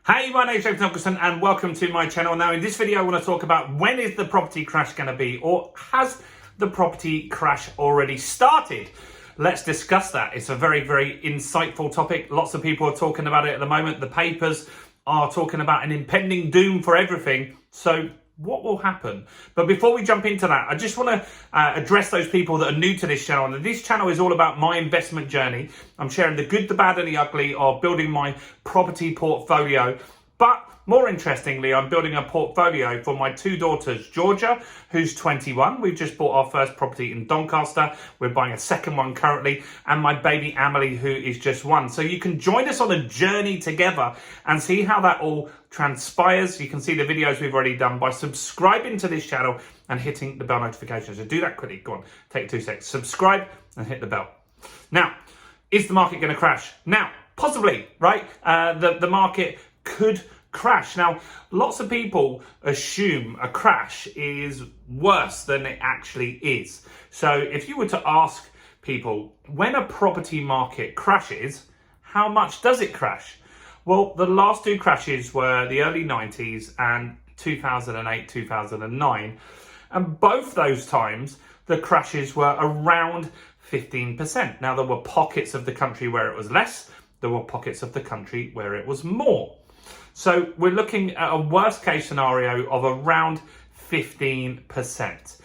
Hey, my name's James Nicholson and welcome to my channel. Now in this video I want to talk about when is the property crash going to be, or has the property crash already started? Let's discuss that. It's a very, very insightful topic. Lots of people are talking about it at the moment. The papers are talking about an impending doom for everything. So what will happen? But before we jump into that, I just want to address those people that are new to this channel. And this channel is all about my investment journey. I'm sharing the good, the bad and the ugly of building my property portfolio. But more interestingly, I'm building a portfolio for my two daughters, Georgia, who's 21. We've just bought our first property in Doncaster. We're buying a second one currently. And my baby Amelie, who is just 1. So you can join us on a journey together and see how that all transpires. You can see the videos we've already done by subscribing to this channel and hitting the bell notification. So do that quickly. Go on, take 2 seconds. Subscribe and hit the bell. Now, is the market going to crash? Now, possibly, right? The market could crash. Now, lots of people assume a crash is worse than it actually is. So if you were to ask people, when a property market crashes, how much does it crash? Well, the last two crashes were the early 90s and 2008, 2009. And both those times, the crashes were around 15%. Now, there were pockets of the country where it was less. There were pockets of the country where it was more. So we're looking at a worst case scenario of around 15%.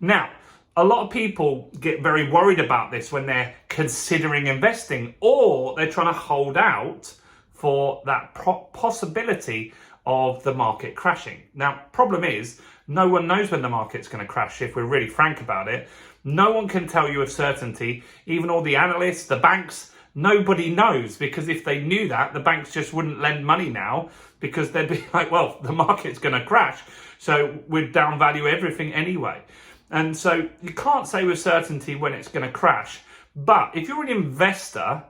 Now, a lot of people get very worried about this when they're considering investing, or they're trying to hold out for that possibility of the market crashing. Now, problem is, no one knows when the market's going to crash, if we're really frank about it. No one can tell you with certainty, even all the analysts, the banks. Nobody knows, because if they knew that, the banks just wouldn't lend money now, because they'd be like, well, the market's going to crash, so we'd downvalue everything anyway. And so you can't say with certainty when it's going to crash. But if you're an investor,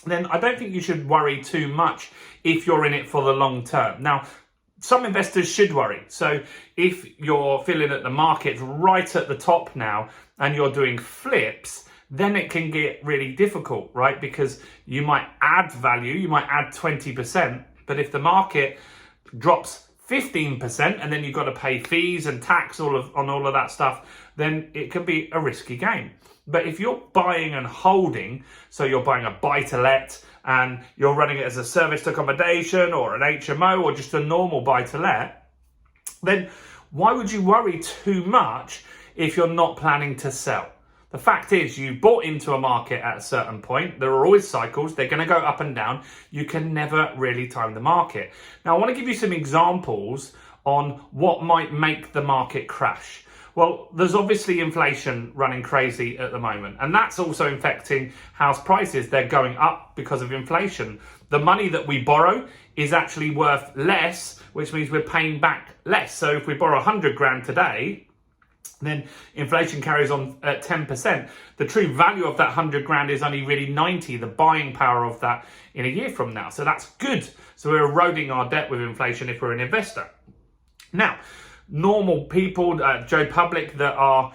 then I don't think you should worry too much if you're in it for the long term. Now, some investors should worry. So if you're feeling that the market's right at the top now and you're doing flips, then it can get really difficult, right? Because you might add value, you might add 20%, but if the market drops 15% and then you've got to pay fees and tax on all of that stuff, then it can be a risky game. But if you're buying and holding, so you're buying a buy-to-let and you're running it as a serviced accommodation or an HMO or just a normal buy-to-let, then why would you worry too much if you're not planning to sell? The fact is, you bought into a market at a certain point. There are always cycles. They're going to go up and down. You can never really time the market. Now, I want to give you some examples on what might make the market crash. Well, there's obviously inflation running crazy at the moment, and that's also affecting house prices. They're going up because of inflation. The money that we borrow is actually worth less, which means we're paying back less. So if we borrow 100 grand today, then inflation carries on at 10%. The true value of that 100 grand is only really 90, the buying power of that in a year from now. So that's good. So we're eroding our debt with inflation if we're an investor. Now, normal people, Joe Public, that are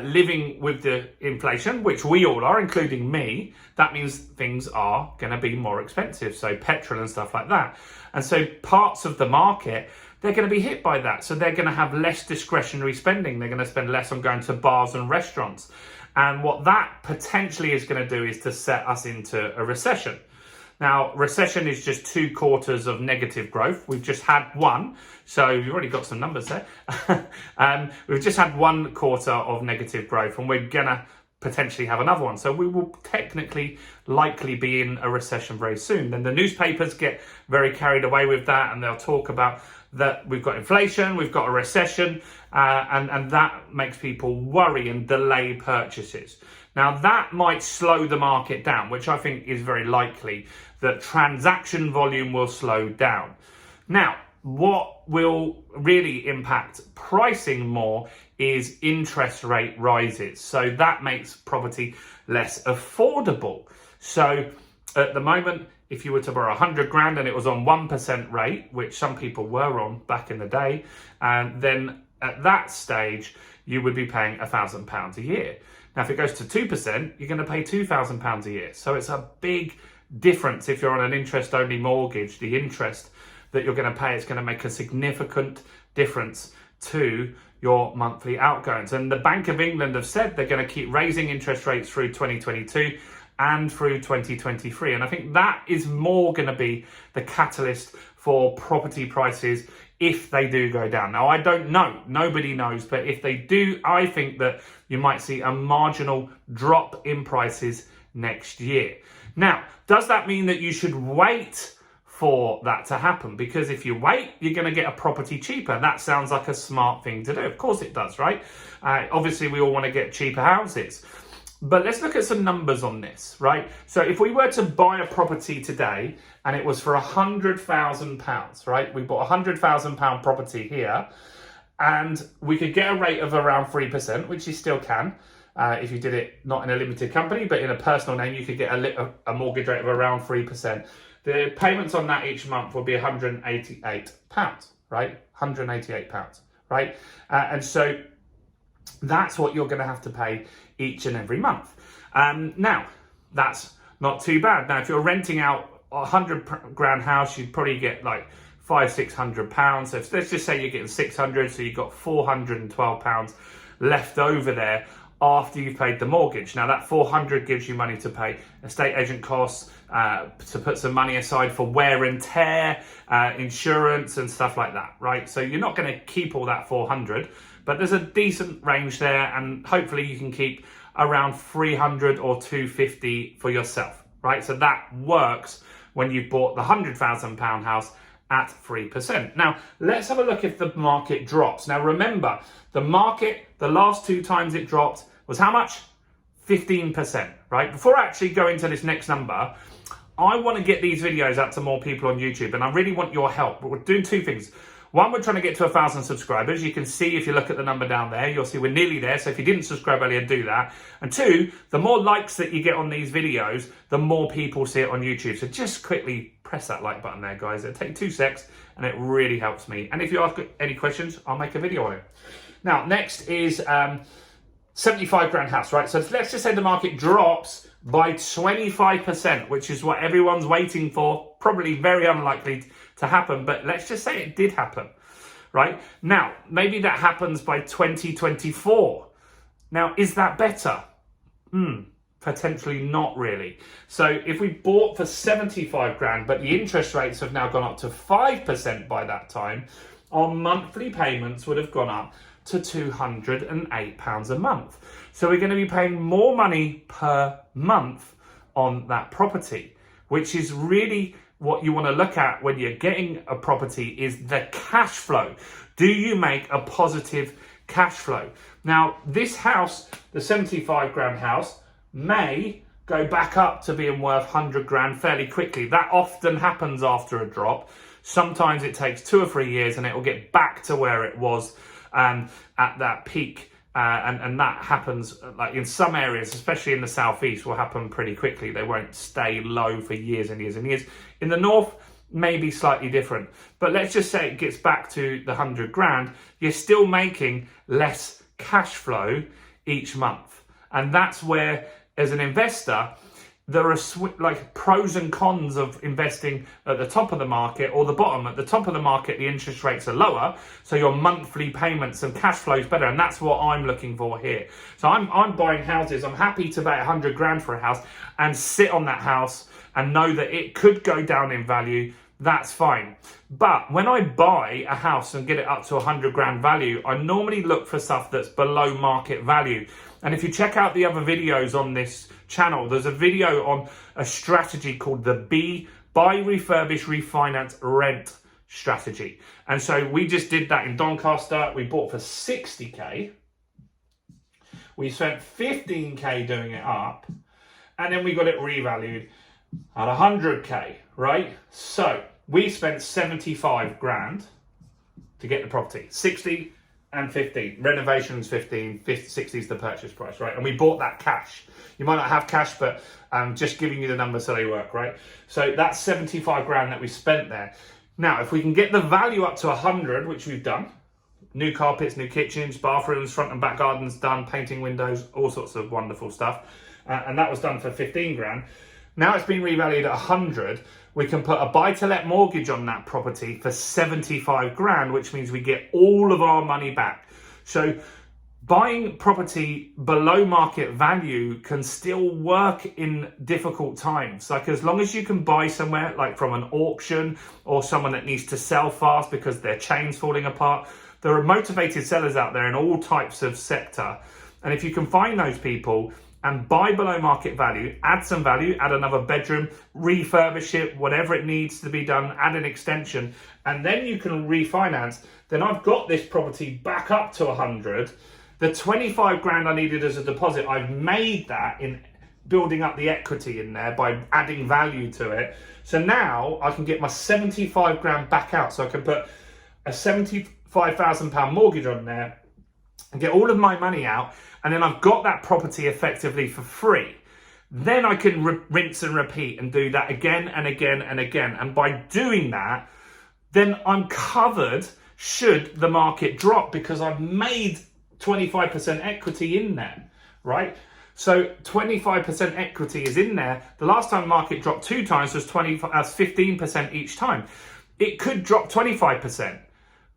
living with the inflation, which we all are, including me, that means things are going to be more expensive. So petrol and stuff like that. And so parts of the market, they're going to be hit by that. So they're going to have less discretionary spending. They're going to spend less on going to bars and restaurants. And what that potentially is going to do is to set us into a recession. Now, recession is just 2 quarters of negative growth. We've just had one. So you've already got some numbers there. We've just had 1 quarter of negative growth, and we're going to potentially have another one. So we will technically likely be in a recession very soon. Then the newspapers get very carried away with that, and they'll talk about that we've got inflation, we've got a recession, and that makes people worry and delay purchases. Now, that might slow the market down, which I think is very likely, that transaction volume will slow down. Now, what will really impact pricing more is interest rate rises. So that makes property less affordable. So at the moment, if you were to borrow 100 grand and it was on 1% rate, which some people were on back in the day, and then at that stage, you would be paying £1,000 a year. Now, if it goes to 2%, you're going to pay £2,000 a year. So it's a big difference if you're on an interest-only mortgage. The interest that you're going to pay is going to make a significant difference to your monthly outgoings. And the Bank of England have said they're going to keep raising interest rates through 2022 and through 2023. And I think that is more going to be the catalyst for property prices if they do go down. Now, I don't know, nobody knows, but if they do, I think that you might see a marginal drop in prices next year. Now, does that mean that you should wait for that to happen? Because if you wait, you're going to get a property cheaper. That sounds like a smart thing to do. Of course it does, right? Obviously, we all want to get cheaper houses. But let's look at some numbers on this, right? So if we were to buy a property today and it was for £100,000, right? We bought a £100,000 property here and we could get a rate of around 3%, which you still can. If you did it not in a limited company, but in a personal name, you could get a mortgage rate of around 3%. The payments on that each month will be £188, right? £188, right? And so that's what you're going to have to pay each and every month. Now, that's not too bad. Now, if you're renting out a £100,000 house, you'd probably get like £500-600. So let's just say you're getting 600, so you've got £412 left over there after you've paid the mortgage. Now that 400 gives you money to pay estate agent costs, to put some money aside for wear and tear, insurance and stuff like that, right? So you're not going to keep all that 400, but there's a decent range there, and hopefully you can keep around 300 or 250 for yourself, right? So that works when you've bought the £100,000 house at 3%. Now, let's have a look if the market drops. Now, remember, the market, the last two times it dropped was how much? 15%, right? Before I actually go into this next number, I want to get these videos out to more people on YouTube, and I really want your help. We're doing two things. One, we're trying to get to 1,000 subscribers. You can see if you look at the number down there, you'll see we're nearly there. So if you didn't subscribe earlier, do that. And two, the more likes that you get on these videos, the more people see it on YouTube. So just quickly press that like button there, guys. It'll take 2 seconds and it really helps me. And if you ask any questions, I'll make a video on it. Now, next is £75,000 house, right? So let's just say the market drops by 25%, which is what everyone's waiting for. Probably very unlikely to happen, but let's just say it did happen, right? Now, maybe that happens by 2024. Now, is that better? Potentially not really. So if we bought for 75 grand, but the interest rates have now gone up to 5% by that time, our monthly payments would have gone up to £208 a month. So we're going to be paying more money per month on that property, which is really what you want to look at when you're getting a property, is the cash flow. Do you make a positive cash flow? Now, this house, the 75 grand house, may go back up to being worth 100 grand fairly quickly. That often happens after a drop. Sometimes it takes 2 or 3 years and it will get back to where it was at that peak. And that happens, like in some areas, especially in the southeast, will happen pretty quickly. They won't stay low for years and years and years. In the north, maybe slightly different. But let's just say it gets back to the 100 grand, you're still making less cash flow each month. And that's where, as an investor, there are like pros and cons of investing at the top of the market or the bottom. At the top of the market, the interest rates are lower, so your monthly payments and cash flow is better, and that's what I'm looking for here. So I'm buying houses. I'm happy to pay 100 grand for a house and sit on that house and know that it could go down in value. That's fine. But when I buy a house and get it up to 100 grand value, I normally look for stuff that's below market value. And if you check out the other videos on this channel, there's a video on a strategy called the buy, refurbish, refinance, rent strategy. And so we just did that in Doncaster. We bought for 60k. We spent 15k doing it up, and then we got it revalued at 100k, right? So we spent 75 grand to get the property. 60 and 15. Renovations 15, 60 is the purchase price, right? And we bought that cash. You might not have cash, but I'm just giving you the numbers so they work, right? So that's 75 grand that we spent there. Now, if we can get the value up to 100, which we've done, new carpets, new kitchens, bathrooms, front and back gardens done, painting windows, all sorts of wonderful stuff. And that was done for 15 grand. Now it's been revalued at 100. We can put a buy-to-let mortgage on that property for 75 grand, which means we get all of our money back. So buying property below market value can still work in difficult times. Like, as long as you can buy somewhere like from an auction or someone that needs to sell fast because their chain's falling apart, there are motivated sellers out there in all types of sector. And if you can find those people and buy below market value, add some value, add another bedroom, refurbish it, whatever it needs to be done, add an extension, and then you can refinance, then I've got this property back up to 100. The 25 grand I needed as a deposit, I've made that in building up the equity in there by adding value to it. So now I can get my 75 grand back out. So I can put a £75,000 mortgage on there and get all of my money out, and then I've got that property effectively for free. Then I can rinse and repeat and do that again and again and again. And by doing that, then I'm covered should the market drop, because I've made 25% equity in there, right? So 25% equity is in there. The last time the market dropped 2 times was 15% each time. It could drop 25%,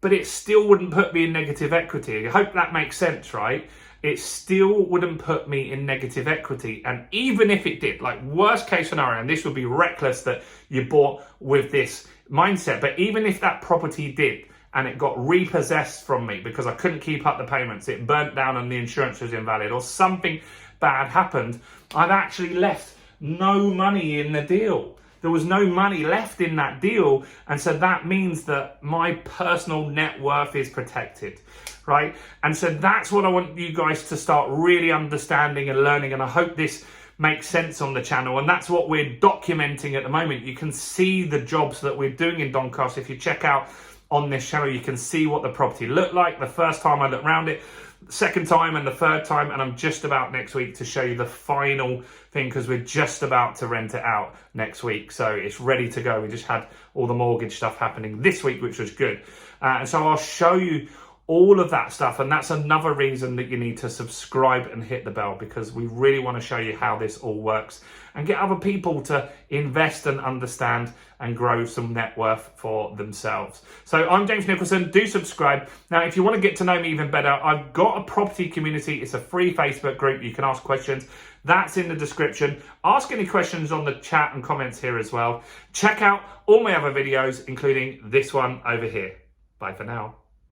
but it still wouldn't put me in negative equity. I hope that makes sense, right? It still wouldn't put me in negative equity. And even if it did, like worst case scenario, and this would be reckless that you bought with this mindset, but even if that property did, and it got repossessed from me because I couldn't keep up the payments, it burnt down and the insurance was invalid, or something bad happened, I've actually left no money in the deal. There was no money left in that deal. And so that means that my personal net worth is protected, right? And so that's what I want you guys to start really understanding and learning. And I hope this makes sense on the channel. And that's what we're documenting at the moment. You can see the jobs that we're doing in Doncaster. If you check out on this channel, you can see what the property looked like the first time I looked around it, second time and the third time, and I'm just about next week to show you the final thing, because we're just about to rent it out next week, so it's ready to go. We just had all the mortgage stuff happening this week, which was good, and so I'll show you all of that stuff. And that's another reason that you need to subscribe and hit the bell, because we really want to show you how this all works and get other people to invest and understand and grow some net worth for themselves. So I'm James Nicholson. Do subscribe. Now, if you want to get to know me even better, I've got a property community. It's a free Facebook group. You can ask questions. That's in the description. Ask any questions on the chat and comments here as well. Check out all my other videos, including this one over here. Bye for now.